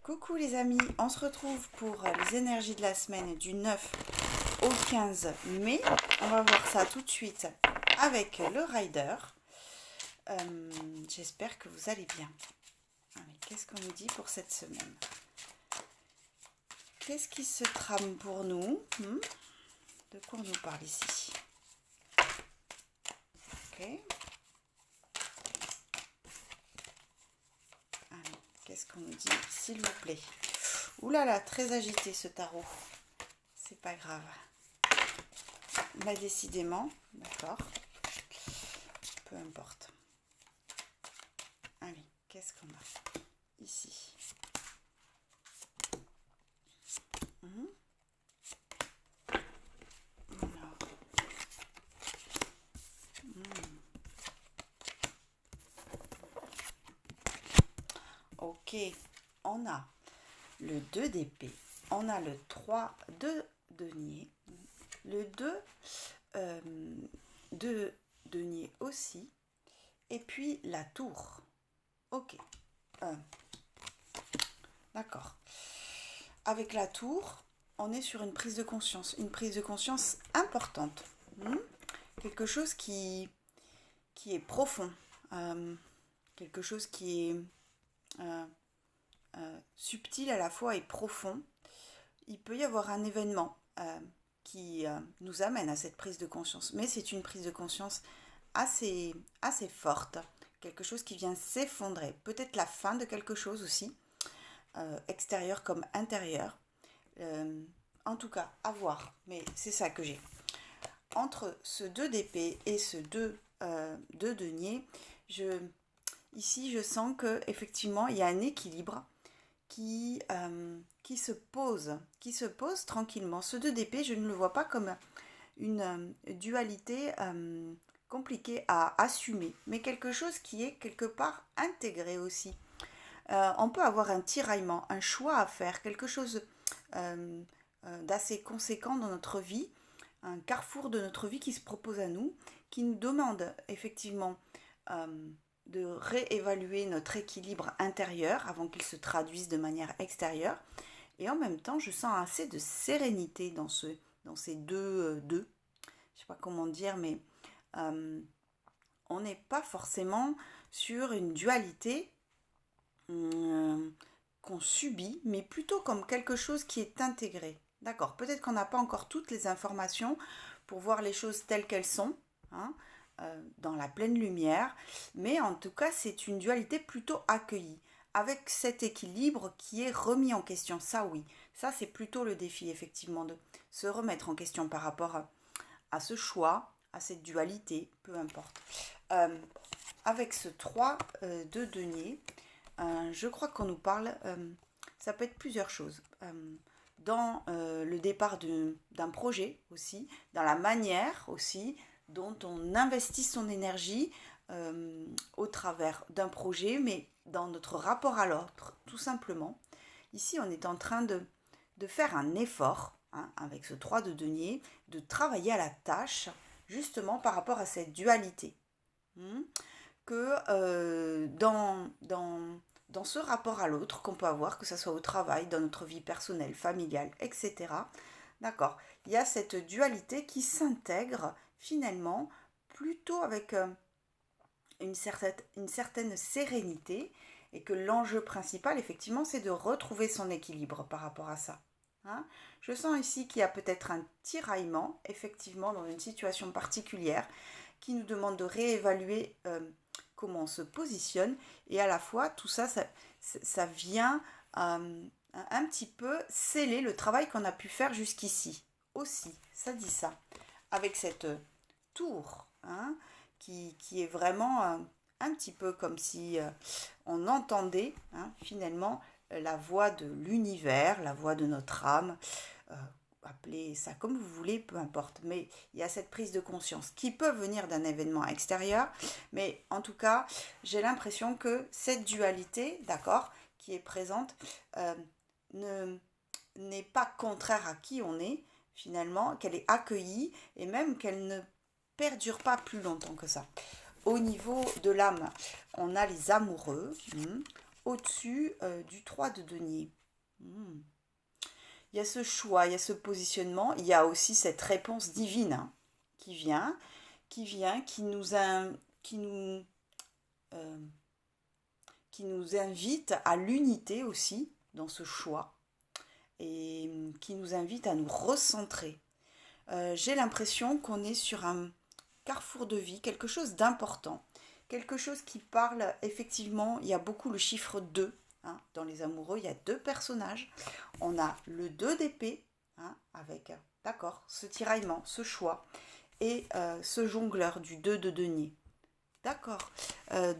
Coucou les amis, on se retrouve pour les énergies de la semaine du 9 au 15 mai. On va voir ça tout de suite avec le rider. J'espère que vous allez bien. Allez, qu'est-ce qu'on nous dit pour cette semaine? Qu'est-ce qui se trame pour nous? De quoi on nous parle ici? Ok. Allez, qu'est-ce qu'on nous dit, s'il vous plaît? Ouh là là, très agité ce tarot. C'est pas grave. Là, décidément, d'accord. Peu importe. Allez, qu'est-ce qu'on a ici? Ok, on a le 2 d'épée, on a le 3 de denier, le 2 de denier aussi, et puis la tour. Ok, d'accord. Avec la tour, on est sur une prise de conscience importante. Quelque chose qui est profond, quelque chose qui est subtil à la fois et profond. Il peut y avoir un événement qui nous amène à cette prise de conscience, mais c'est une prise de conscience assez forte, quelque chose qui vient s'effondrer, peut-être la fin de quelque chose aussi, extérieur comme intérieur, en tout cas à voir, mais c'est ça que j'ai. Entre ce 2 d'épée et ce 2 de denier, ici je sens que effectivement il y a un équilibre qui se pose tranquillement. Ce 2 d'épée, je ne le vois pas comme une dualité compliquée à assumer, mais quelque chose qui est quelque part intégré aussi. On peut avoir un tiraillement, un choix à faire, quelque chose d'assez conséquent dans notre vie, un carrefour de notre vie qui se propose à nous, qui nous demande effectivement de réévaluer notre équilibre intérieur avant qu'il se traduise de manière extérieure. Et en même temps, je sens assez de sérénité dans ces deux. Je ne sais pas comment dire, mais on n'est pas forcément sur une dualité qu'on subit, mais plutôt comme quelque chose qui est intégré. D'accord, peut-être qu'on n'a pas encore toutes les informations pour voir les choses telles qu'elles sont, dans la pleine lumière, mais en tout cas c'est une dualité plutôt accueillie, avec cet équilibre qui est remis en question. Ça oui, ça c'est plutôt le défi effectivement, de se remettre en question par rapport à ce choix, à cette dualité, peu importe. Avec ce 3 de denier, je crois qu'on nous parle, ça peut être plusieurs choses. Dans le départ d'un projet aussi, dans la manière aussi dont on investit son énergie au travers d'un projet, mais dans notre rapport à l'autre, tout simplement. Ici, on est en train de faire un effort, avec ce 3 de denier, de travailler à la tâche, justement par rapport à cette dualité. Que dans ce rapport à l'autre qu'on peut avoir, que ce soit au travail, dans notre vie personnelle, familiale, etc. D'accord, il y a cette dualité qui s'intègre finalement plutôt avec une certaine sérénité, et que l'enjeu principal effectivement c'est de retrouver son équilibre par rapport à ça. Je sens ici qu'il y a peut-être un tiraillement effectivement dans une situation particulière qui nous demande de réévaluer comment on se positionne, et à la fois tout ça vient un petit peu sceller le travail qu'on a pu faire jusqu'ici aussi, ça dit ça, avec cette tour qui est vraiment un petit peu comme si on entendait finalement la voix de l'univers, la voix de notre âme, appelez ça comme vous voulez, peu importe, mais il y a cette prise de conscience qui peut venir d'un événement extérieur, mais en tout cas j'ai l'impression que cette dualité, d'accord, qui est présente, n'est pas contraire à qui on est finalement, qu'elle est accueillie, et même qu'elle ne perdure pas plus longtemps que ça. Au niveau de l'âme, on a les amoureux. au-dessus du 3 de denier. Il y a ce choix, il y a ce positionnement, il y a aussi cette réponse divine, hein, qui vient, qui nous, euh, qui nous invite à l'unité aussi dans ce choix et qui nous invite à nous recentrer. J'ai l'impression qu'on est sur un carrefour de vie, quelque chose d'important, quelque chose qui parle effectivement, il y a beaucoup le chiffre 2, hein, dans les amoureux, il y a deux personnages. On a le 2 d'épée, hein, avec, d'accord, ce tiraillement, ce choix, et ce jongleur du 2 de denier. D'accord.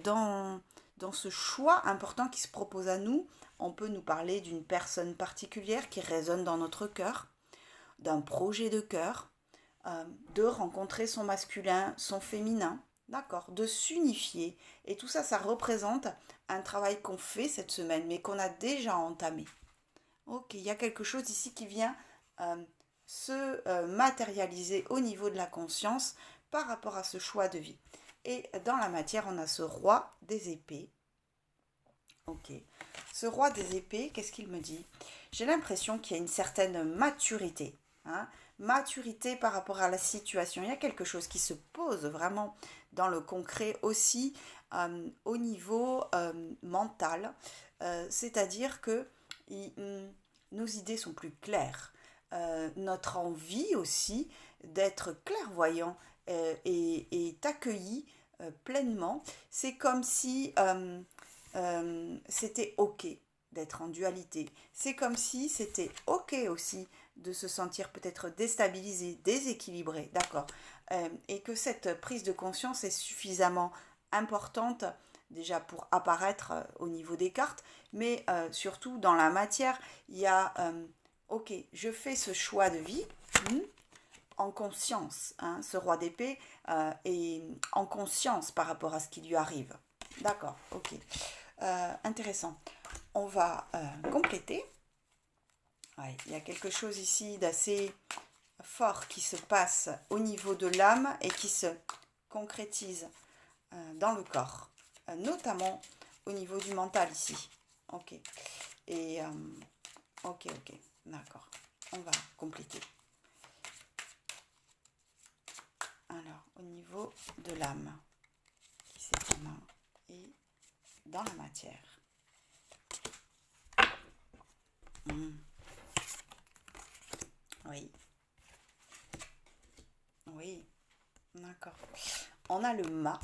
Dans ce choix important qui se propose à nous, on peut nous parler d'une personne particulière qui résonne dans notre cœur, d'un projet de cœur, de rencontrer son masculin, son féminin, d'accord, de s'unifier. Et tout ça, ça représente un travail qu'on fait cette semaine, mais qu'on a déjà entamé. Ok, il y a quelque chose ici qui vient se matérialiser au niveau de la conscience par rapport à ce choix de vie. Et dans la matière, on a ce roi des épées. Ok. Ce roi des épées, qu'est-ce qu'il me dit? J'ai l'impression qu'il y a une certaine maturité. Hein, maturité par rapport à la situation. Il y a quelque chose qui se pose vraiment dans le concret aussi au niveau mental. C'est-à-dire que nos idées sont plus claires. Notre envie aussi d'être clairvoyant est accueillie pleinement. C'est comme si c'était ok d'être en dualité. C'est comme si c'était ok aussi de se sentir peut-être déstabilisé, déséquilibré, d'accord. Et que cette prise de conscience est suffisamment importante déjà pour apparaître au niveau des cartes, mais surtout dans la matière, il y a ok, je fais ce choix de vie en conscience. Hein, ce roi d'épée est en conscience par rapport à ce qui lui arrive. D'accord, ok. Intéressant. On va compléter. Ouais, il y a quelque chose ici d'assez fort qui se passe au niveau de l'âme et qui se concrétise dans le corps, notamment au niveau du mental ici. Ok. Et ok, d'accord. On va compléter. Alors, au niveau de l'âme, qui c'est en main et dans la matière. Oui. Oui, d'accord. On a le mât,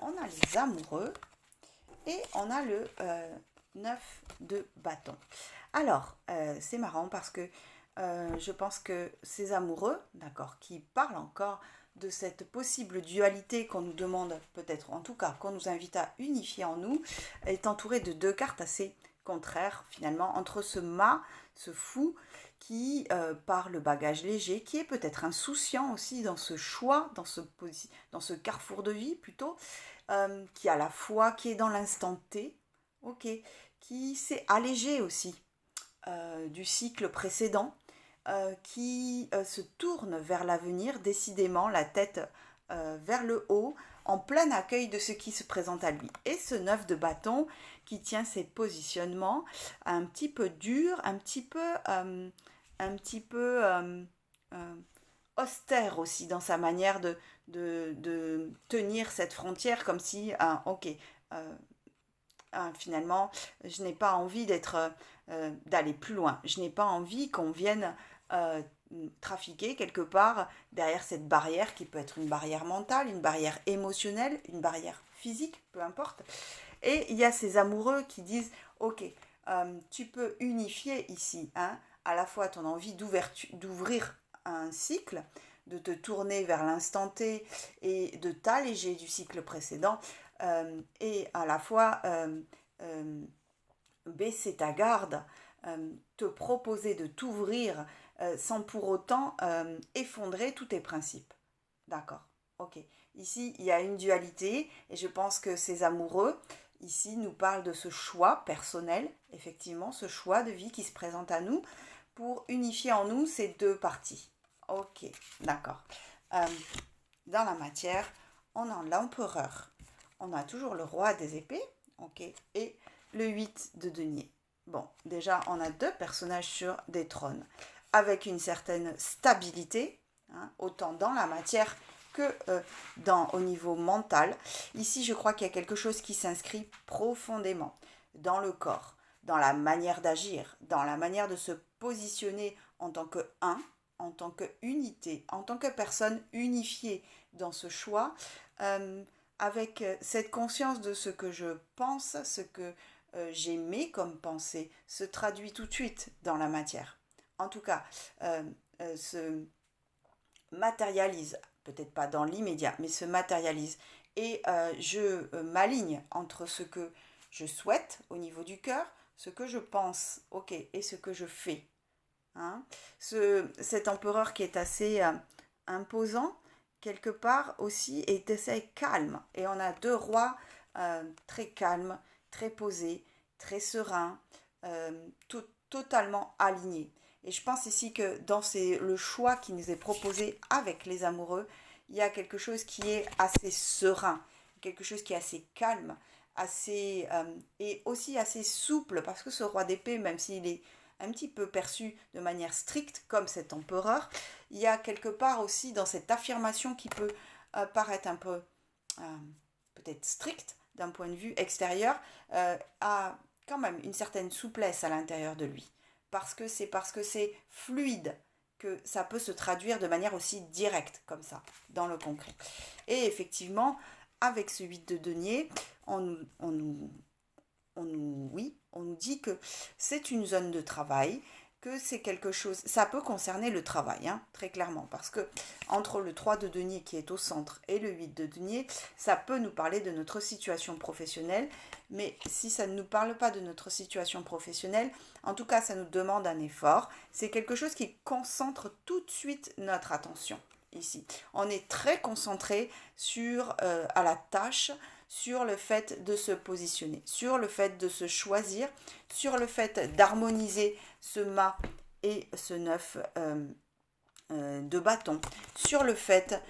on a les amoureux et on a le 9 de bâton. Alors, c'est marrant parce que je pense que ces amoureux, d'accord, qui parlent encore de cette possible dualité qu'on nous demande, peut-être en tout cas, qu'on nous invite à unifier en nous, est entouré de deux cartes assez contraires finalement, entre ce mât, ce fou, qui par le bagage léger, qui est peut-être insouciant aussi dans ce choix, dans ce carrefour de vie plutôt, qui a la foi, qui est dans l'instant T, ok, qui s'est allégé aussi du cycle précédent, qui se tourne vers l'avenir, décidément la tête vers le haut, en plein accueil de ce qui se présente à lui. Et ce 9 de bâton qui tient ses positionnements un petit peu durs, un petit peu austère aussi dans sa manière de tenir cette frontière, comme si, ok, finalement, je n'ai pas envie d'aller plus loin. Je n'ai pas envie qu'on vienne trafiquer quelque part derrière cette barrière qui peut être une barrière mentale, une barrière émotionnelle, une barrière physique, peu importe. Et il y a ces amoureux qui disent, ok, tu peux unifier ici, hein, à la fois ton envie d'ouvrir un cycle, de te tourner vers l'instant T et de t'alléger du cycle précédent, et à la fois baisser ta garde, te proposer de t'ouvrir sans pour autant effondrer tous tes principes. D'accord, ok. Ici, il y a une dualité et je pense que ces amoureux, ici, nous parlent de ce choix personnel, effectivement, ce choix de vie qui se présente à nous pour unifier en nous ces deux parties. Ok, d'accord. Dans la matière, on a l'empereur. On a toujours le roi des épées, ok, et le 8 de denier. Bon, déjà, on a deux personnages sur des trônes, avec une certaine stabilité, hein, autant dans la matière que au niveau mental. Ici, je crois qu'il y a quelque chose qui s'inscrit profondément dans le corps, dans la manière d'agir, dans la manière de se positionner en tant que un, en tant qu'unité, en tant que personne unifiée dans ce choix, avec cette conscience de ce que je pense, ce que j'aimais comme pensée, se traduit tout de suite dans la matière. En tout cas, se matérialise, peut-être pas dans l'immédiat, mais se matérialise. Et je m'aligne entre ce que je souhaite au niveau du cœur, ce que je pense, ok, et ce que je fais. Hein. Cet empereur qui est assez imposant, quelque part aussi, est assez calme. Et on a deux rois très calmes, très posés, très sereins, totalement alignés. Et je pense ici que dans le choix qui nous est proposé avec les amoureux, il y a quelque chose qui est assez serein, quelque chose qui est assez calme, assez et aussi assez souple, parce que ce roi d'épée, même s'il est un petit peu perçu de manière stricte comme cet empereur, il y a quelque part aussi dans cette affirmation qui peut paraître un peu peut-être stricte d'un point de vue extérieur, a quand même une certaine souplesse à l'intérieur de lui. Parce que c'est fluide que ça peut se traduire de manière aussi directe comme ça, dans le concret. Et effectivement, avec ce 8 de denier, on nous dit que c'est une zone de travail, que c'est quelque chose, ça peut concerner le travail, hein, très clairement, parce que entre le 3 de denier qui est au centre et le 8 de denier, ça peut nous parler de notre situation professionnelle, mais si ça ne nous parle pas de notre situation professionnelle, en tout cas ça nous demande un effort, c'est quelque chose qui concentre tout de suite notre attention. Ici, on est très concentré sur à la tâche, sur le fait de se positionner, sur le fait de se choisir, sur le fait d'harmoniser ce mât et ce 9 de bâton, sur le fait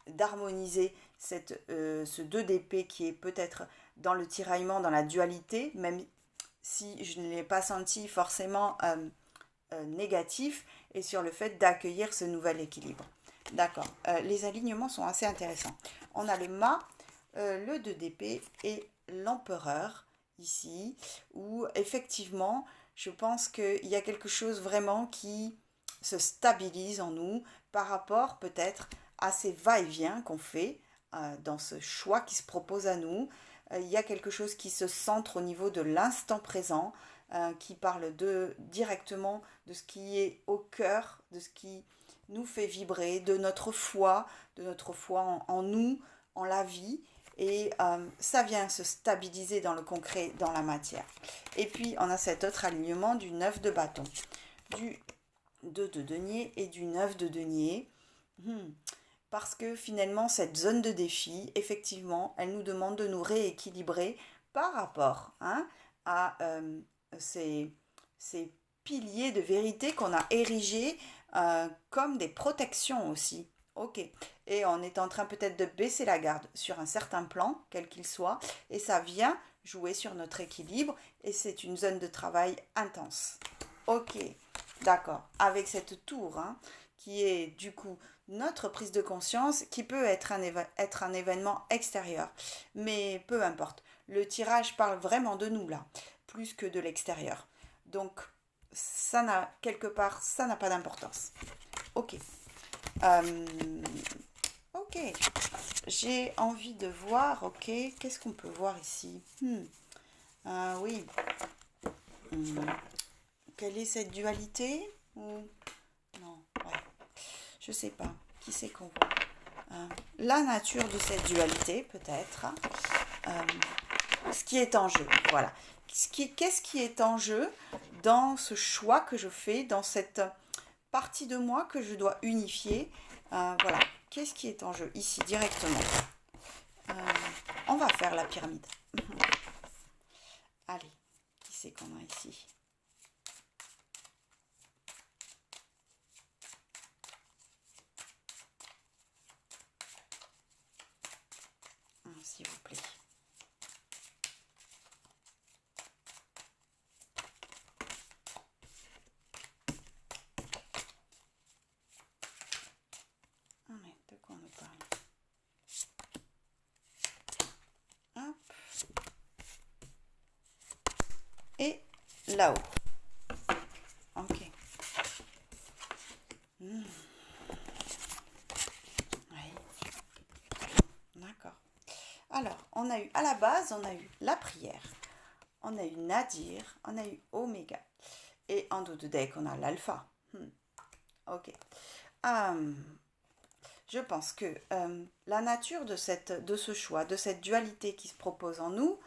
d'harmoniser ce 2 d'épée qui est peut-être dans le tiraillement, dans la dualité, même si je ne l'ai pas senti forcément négatif, et sur le fait d'accueillir ce nouvel équilibre. D'accord, les alignements sont assez intéressants. On a le mât, le 2 d'épée et l'empereur ici, où effectivement, je pense qu'il y a quelque chose vraiment qui se stabilise en nous par rapport peut-être à ces va-et-vient qu'on fait dans ce choix qui se propose à nous. Il y a quelque chose qui se centre au niveau de l'instant présent, qui parle directement de ce qui est au cœur, de ce qui nous fait vibrer, de notre foi en nous, en la vie. Et ça vient se stabiliser dans le concret, dans la matière. Et puis, on a cet autre alignement du 9 de bâton, du 2 de denier et du 9 de denier. Parce que finalement, cette zone de défi, effectivement, elle nous demande de nous rééquilibrer par rapport à ces piliers de vérité qu'on a érigés comme des protections aussi. Ok. Et on est en train peut-être de baisser la garde sur un certain plan, quel qu'il soit, et ça vient jouer sur notre équilibre, et c'est une zone de travail intense. Ok, d'accord. Avec cette tour, qui est du coup notre prise de conscience, qui peut être un événement extérieur, mais peu importe. Le tirage parle vraiment de nous là, plus que de l'extérieur. Donc, ça n'a pas d'importance. Ok. Ok, j'ai envie de voir, ok, qu'est-ce qu'on peut voir ici? Oui. Quelle est cette dualité? Non, ouais. Je sais pas. Qui c'est qu'on voit? La nature de cette dualité, peut-être. Ce qui est en jeu, voilà. Qu'est-ce qui est en jeu dans ce choix que je fais, dans cette partie de moi que je dois unifier? Voilà. Qu'est-ce qui est en jeu ici directement? On va faire la pyramide. Allez, qui c'est qu'on a ici? S'il vous plaît. là-haut. Ok. Hmm. Oui, d'accord. Alors, on a eu, à la base, on a eu la prière, on a eu Nadir, on a eu Oméga. Et en dos de deck, on a l'alpha. Ok. Euh, je pense que la nature de ce choix, de cette dualité qui se propose en nous,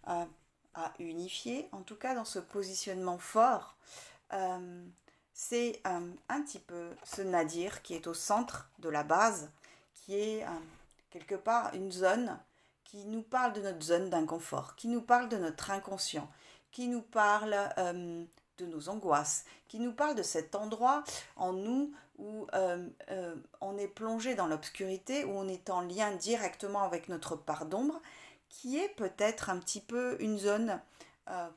à unifier, en tout cas dans ce positionnement fort, euh, c'est un petit peu ce nadir qui est au centre de la base, qui est quelque part une zone qui nous parle de notre zone d'inconfort, qui nous parle de notre inconscient, qui nous parle de nos angoisses, qui nous parle de cet endroit en nous où on est plongé dans l'obscurité, où on est en lien directement avec notre part d'ombre, qui est peut-être un petit peu une zone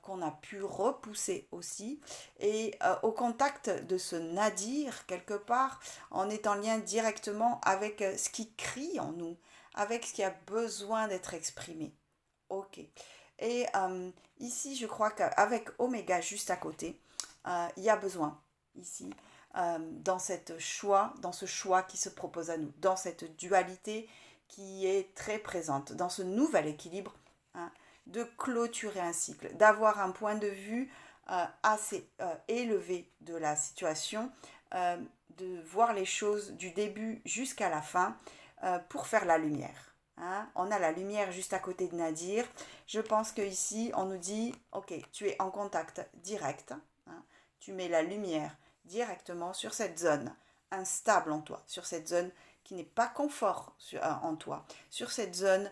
qu'on a pu repousser aussi. Et au contact de ce nadir, quelque part, on est en lien directement avec ce qui crie en nous, avec ce qui a besoin d'être exprimé. Ok. Et ici, je crois qu'avec Oméga juste à côté, il y a besoin, ici, dans dans ce choix qui se propose à nous, dans cette dualité qui est très présente, dans ce nouvel équilibre, hein, de clôturer un cycle, d'avoir un point de vue assez élevé de la situation, de voir les choses du début jusqu'à la fin pour faire la lumière. Hein. On a la lumière juste à côté de Nadir. Je pense qu'ici, on nous dit, ok, tu es en contact direct. Hein. Tu mets la lumière directement sur cette zone instable en toi, sur cette zone qui n'est pas confort en toi, sur cette zone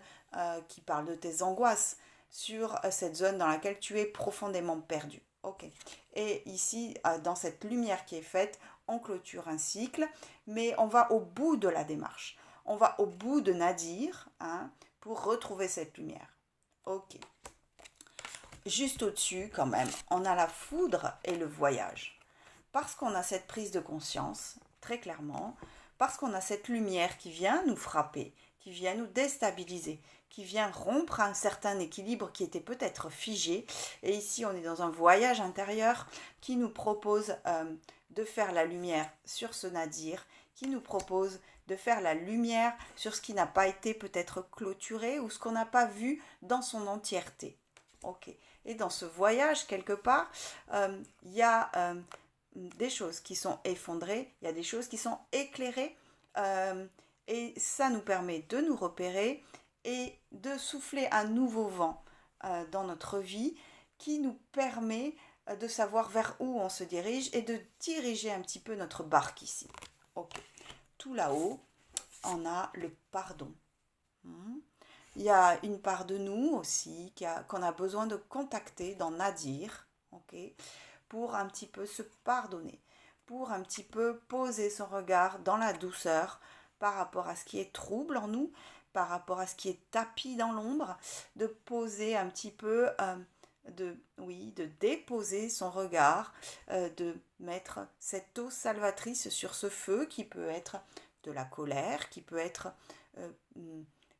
qui parle de tes angoisses, sur cette zone dans laquelle tu es profondément perdu. Ok. Et ici, dans cette lumière qui est faite, on clôture un cycle, mais on va au bout de la démarche. On va au bout de Nadir, hein, pour retrouver cette lumière. Ok. Juste au-dessus, quand même, on a la foudre et le voyage. Parce qu'on a cette prise de conscience, très clairement, parce qu'on a cette lumière qui vient nous frapper, qui vient nous déstabiliser, qui vient rompre un certain équilibre qui était peut-être figé. Et ici, on est dans un voyage intérieur qui nous propose de faire la lumière sur ce nadir, qui nous propose de faire la lumière sur ce qui n'a pas été peut-être clôturé ou ce qu'on n'a pas vu dans son entièreté. Ok. Et dans ce voyage, quelque part, il y a des choses qui sont effondrées, il y a des choses qui sont éclairées, et ça nous permet de nous repérer et de souffler un nouveau vent dans notre vie qui nous permet de savoir vers où on se dirige et de diriger un petit peu notre barque ici. Ok. Tout là-haut, on a le pardon. Il y a une part de nous aussi qu'on a besoin de contacter dans Nadir, ok, pour un petit peu se pardonner, pour un petit peu poser son regard dans la douceur par rapport à ce qui est trouble en nous, par rapport à ce qui est tapis dans l'ombre, de poser un petit peu, de déposer son regard, de mettre cette eau salvatrice sur ce feu qui peut être de la colère, qui peut être, euh,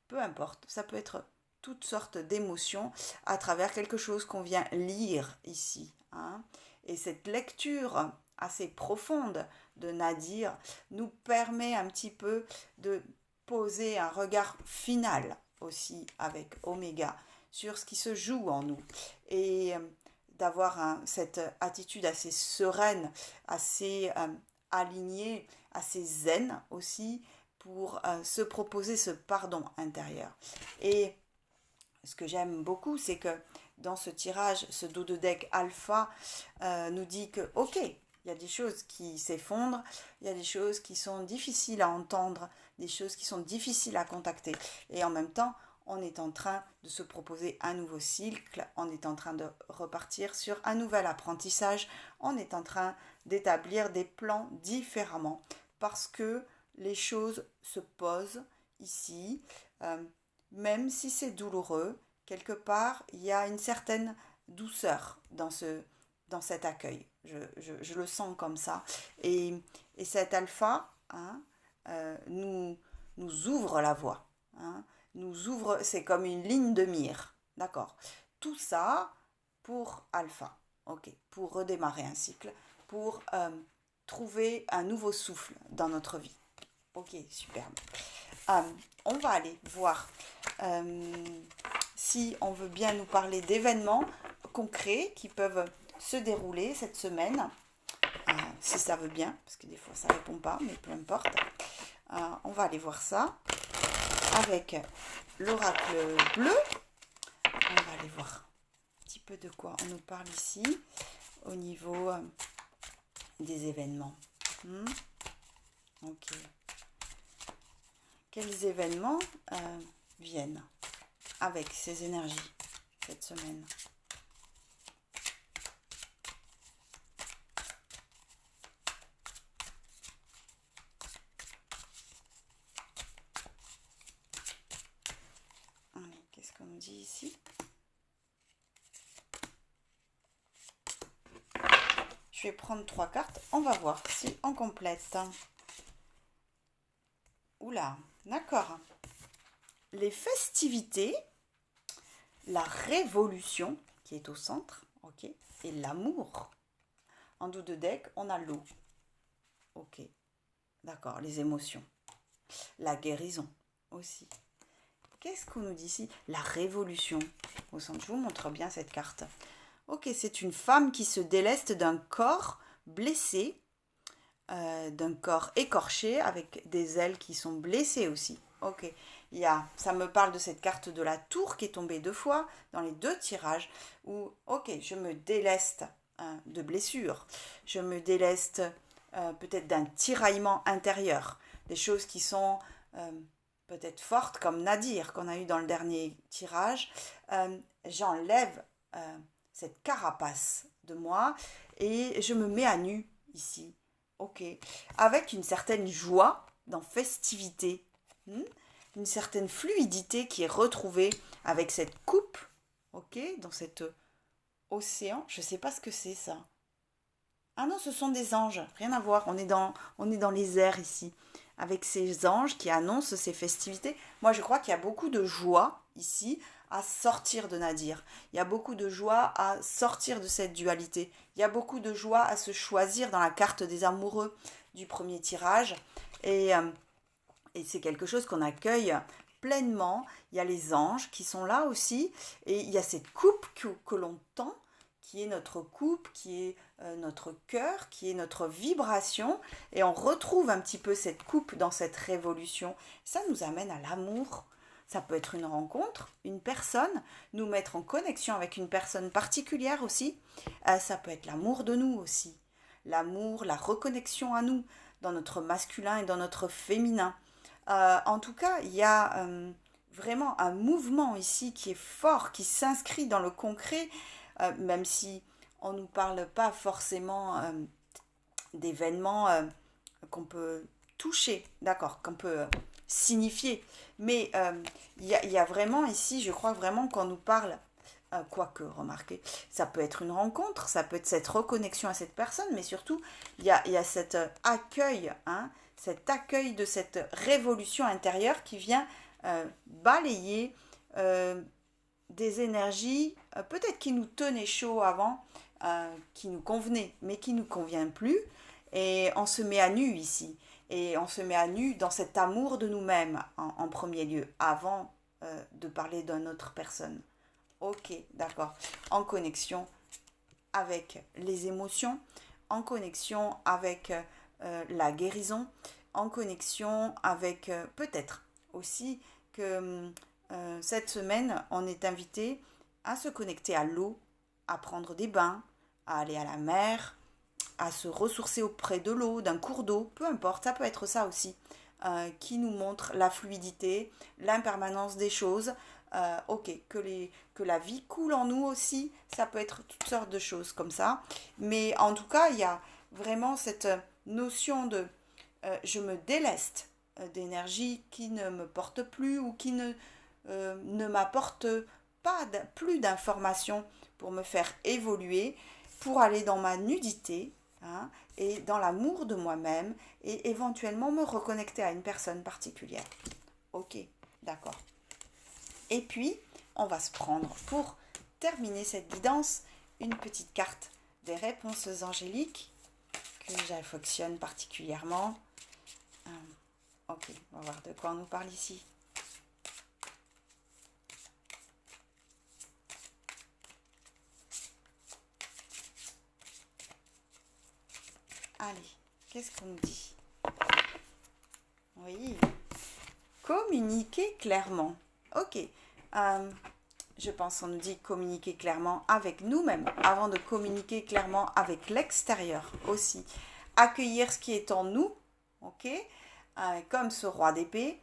peu importe, ça peut être toutes sortes d'émotions à travers quelque chose qu'on vient lire ici. Hein. Et cette lecture assez profonde de Nadir nous permet un petit peu de poser un regard final aussi avec Oméga sur ce qui se joue en nous et d'avoir cette attitude assez sereine, assez alignée, assez zen aussi pour se proposer ce pardon intérieur. Et ce que j'aime beaucoup, c'est que dans ce tirage, ce dos de deck alpha nous dit que, ok, il y a des choses qui s'effondrent, il y a des choses qui sont difficiles à entendre, des choses qui sont difficiles à contacter. Et en même temps, on est en train de se proposer un nouveau cycle, on est en train de repartir sur un nouvel apprentissage, on est en train d'établir des plans différemment parce que les choses se posent ici, même si c'est douloureux, quelque part, il y a une certaine douceur dans cet accueil. Je le sens comme ça. Et cet alpha hein, nous ouvre la voie. Hein, nous ouvre, c'est comme une ligne de mire. D'accord. Tout ça pour alpha. Ok, pour redémarrer un cycle, pour trouver un nouveau souffle dans notre vie. Ok, superbe. On va aller voir si on veut bien nous parler d'événements concrets qui peuvent se dérouler cette semaine, si ça veut bien, parce que des fois ça ne répond pas, mais peu importe. On va aller voir ça avec l'oracle bleu. On va aller voir un petit peu de quoi on nous parle ici au niveau des événements. Ok. Quels événements viennent avec ces énergies cette semaine? Allez, qu'est-ce qu'on nous dit ici? Je vais prendre 3 cartes, on va voir si on complète. Oula, d'accord. Les festivités, la révolution qui est au centre, ok, et l'amour. En dos de deck, on a l'eau. Ok, d'accord, les émotions. La guérison aussi. Qu'est-ce qu'on nous dit ici? La révolution au centre. Je vous montre bien cette carte. Ok, c'est une femme qui se déleste d'un corps blessé, d'un corps écorché avec des ailes qui sont blessées aussi. Ok, ça me parle de cette carte de la tour qui est tombée 2 fois dans les 2 tirages où, ok, je me déleste de blessures, je me déleste peut-être d'un tiraillement intérieur, des choses qui sont peut-être fortes comme Nadir qu'on a eu dans le dernier tirage. J'enlève cette carapace de moi et je me mets à nu ici, ok, avec une certaine joie dans festivité, une certaine fluidité qui est retrouvée avec cette coupe, ok, dans cet océan. Je sais pas ce que c'est ça. Ah non, ce sont des anges, rien à voir, on est dans les airs ici, avec ces anges qui annoncent ces festivités. Moi je crois qu'il y a beaucoup de joie ici à sortir de Nadir. Il y a beaucoup de joie à sortir de cette dualité. Il y a beaucoup de joie à se choisir dans la carte des amoureux du premier tirage. Et c'est quelque chose qu'on accueille pleinement. Il y a les anges qui sont là aussi. Et il y a cette coupe que l'on tend, qui est notre coupe, qui est notre cœur, qui est notre vibration. Et on retrouve un petit peu cette coupe dans cette révolution. Ça nous amène à l'amour. Ça peut être une rencontre, une personne, nous mettre en connexion avec une personne particulière aussi. Ça peut être l'amour de nous aussi. L'amour, la reconnexion à nous, dans notre masculin et dans notre féminin. En tout cas, il y a vraiment un mouvement ici qui est fort, qui s'inscrit dans le concret, même si on ne nous parle pas forcément d'événements qu'on peut toucher, d'accord, qu'on peut signifier. Mais il y a vraiment ici, je crois vraiment qu'on nous parle, quoique, remarquez, ça peut être une rencontre, ça peut être cette reconnexion à cette personne, mais surtout, il y a cet accueil, cet accueil de cette révolution intérieure qui vient balayer des énergies, peut-être qui nous tenaient chaud avant, qui nous convenaient, mais qui ne nous convient plus. Et on se met à nu ici. Et on se met à nu dans cet amour de nous-mêmes en premier lieu, avant de parler d'une autre personne. Ok, d'accord. En connexion avec les émotions, en connexion avec la guérison, en connexion avec peut-être aussi que cette semaine, on est invité à se connecter à l'eau, à prendre des bains, à aller à la mer, à se ressourcer auprès de l'eau, d'un cours d'eau, peu importe, ça peut être ça aussi, qui nous montre la fluidité, l'impermanence des choses, ok, que la vie coule en nous aussi, ça peut être toutes sortes de choses comme ça, mais en tout cas, il y a vraiment cette notion de je me déleste d'énergie qui ne me porte plus ou qui ne m'apporte pas plus d'informations pour me faire évoluer, pour aller dans ma nudité, et dans l'amour de moi-même et éventuellement me reconnecter à une personne particulière. Ok, d'accord. Et puis, on va se prendre pour terminer cette guidance une petite carte des réponses angéliques que j'affectionne particulièrement. Ok, on va voir de quoi on nous parle ici. Allez, qu'est-ce qu'on nous dit? Oui, communiquer clairement. Ok, je pense qu'on nous dit communiquer clairement avec nous-mêmes avant de communiquer clairement avec l'extérieur aussi. Accueillir ce qui est en nous, ok, comme ce roi d'épée,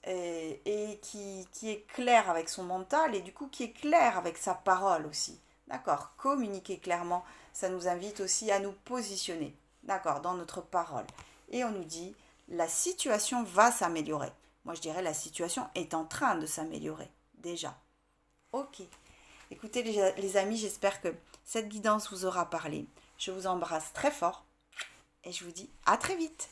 et qui est clair avec son mental et du coup qui est clair avec sa parole aussi. D'accord, communiquer clairement, ça nous invite aussi à nous positionner, d'accord, dans notre parole. Et on nous dit, la situation va s'améliorer. Moi je dirais, la situation est en train de s'améliorer, déjà. Ok. Écoutez les amis, j'espère que cette guidance vous aura parlé. Je vous embrasse très fort et je vous dis à très vite.